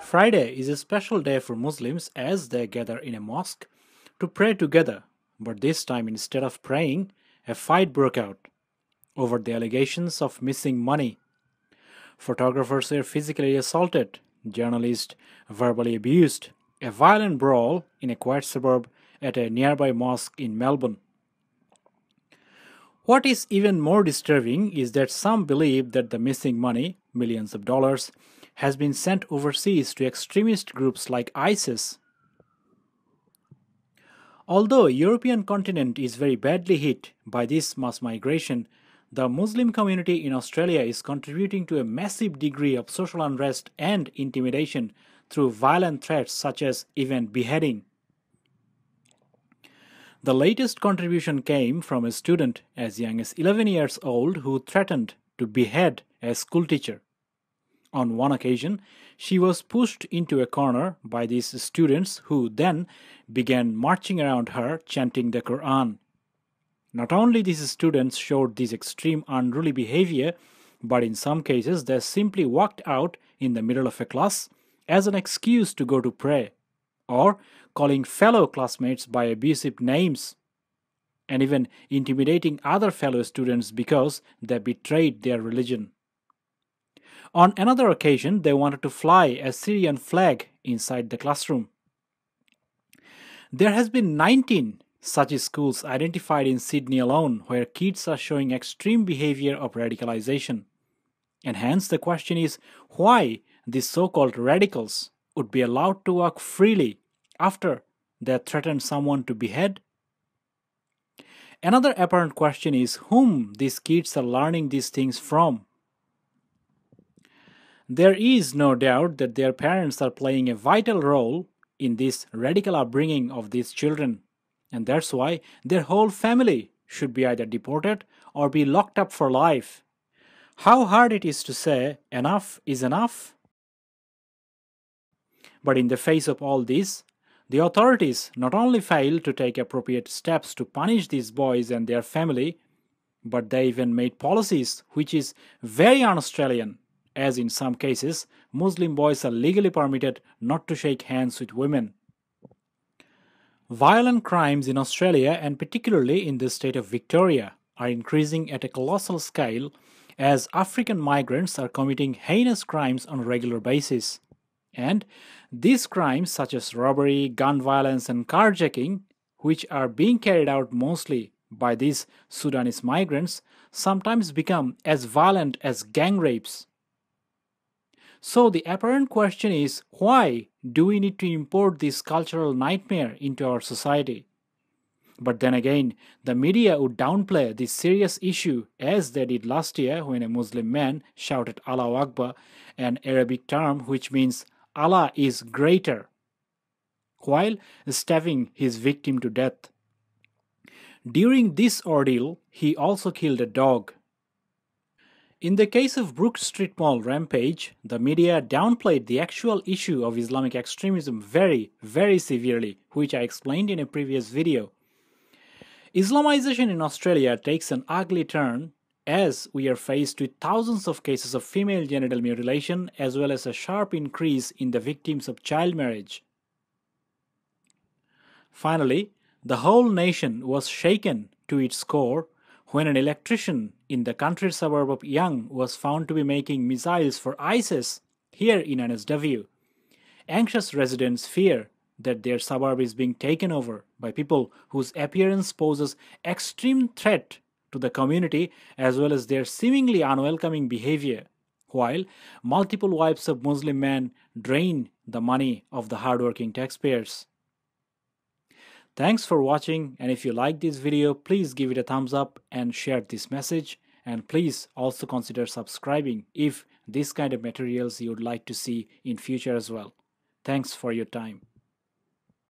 Friday is a special day for Muslims as they gather in a mosque to pray together, but this time instead of praying, a fight broke out over the allegations of missing money. Photographers were physically assaulted, journalists verbally abused, a violent brawl in a quiet suburb at a nearby mosque in Melbourne. What is even more disturbing is that some believe that the missing money, millions of dollars, has been sent overseas to extremist groups like ISIS. Although the European continent is very badly hit by this mass migration, the Muslim community in Australia is contributing to a massive degree of social unrest and intimidation through violent threats such as even beheading. The latest contribution came from a student as young as 11 years old who threatened to behead a schoolteacher. On one occasion, she was pushed into a corner by these students who then began marching around her chanting the Quran. Not only these students showed this extreme unruly behavior, but in some cases they simply walked out in the middle of a class as an excuse to go to pray, or calling fellow classmates by abusive names, and even intimidating other fellow students because they betrayed their religion. On another occasion, they wanted to fly a Syrian flag inside the classroom. There has been 19 such schools identified in Sydney alone where kids are showing extreme behavior of radicalization. And hence the question is why these so-called radicals would be allowed to walk freely after they threatened someone to behead? Another apparent question is whom these kids are learning these things from. There is no doubt that their parents are playing a vital role in this radical upbringing of these children, and that's why their whole family should be either deported or be locked up for life. How hard it is to say enough is enough. But in the face of all this, the authorities not only failed to take appropriate steps to punish these boys and their family, but they even made policies which is very un-Australian, as in some cases, Muslim boys are legally permitted not to shake hands with women. Violent crimes in Australia, and particularly in the state of Victoria, are increasing at a colossal scale as African migrants are committing heinous crimes on a regular basis. And these crimes such as robbery, gun violence and carjacking, which are being carried out mostly by these Sudanese migrants, sometimes become as violent as gang rapes. So the apparent question is, why do we need to import this cultural nightmare into our society? But then again, the media would downplay this serious issue as they did last year when a Muslim man shouted Allahu Akbar, an Arabic term which means Allah is greater, while stabbing his victim to death. During this ordeal, he also killed a dog. In the case of Brook Street Mall rampage, the media downplayed the actual issue of Islamic extremism very, very severely, which I explained in a previous video. Islamization in Australia takes an ugly turn as we are faced with thousands of cases of female genital mutilation as well as a sharp increase in the victims of child marriage. Finally, the whole nation was shaken to its core when an electrician in the country suburb of Young was found to be making missiles for ISIS here in NSW. Anxious residents fear that their suburb is being taken over by people whose appearance poses extreme threat to the community as well as their seemingly unwelcoming behavior, while multiple wives of Muslim men drain the money of the hardworking taxpayers. Thanks for watching, and if you like this video, please give it a thumbs up and share this message, and please also consider subscribing if this kind of materials you would like to see in future as well. Thanks for your time.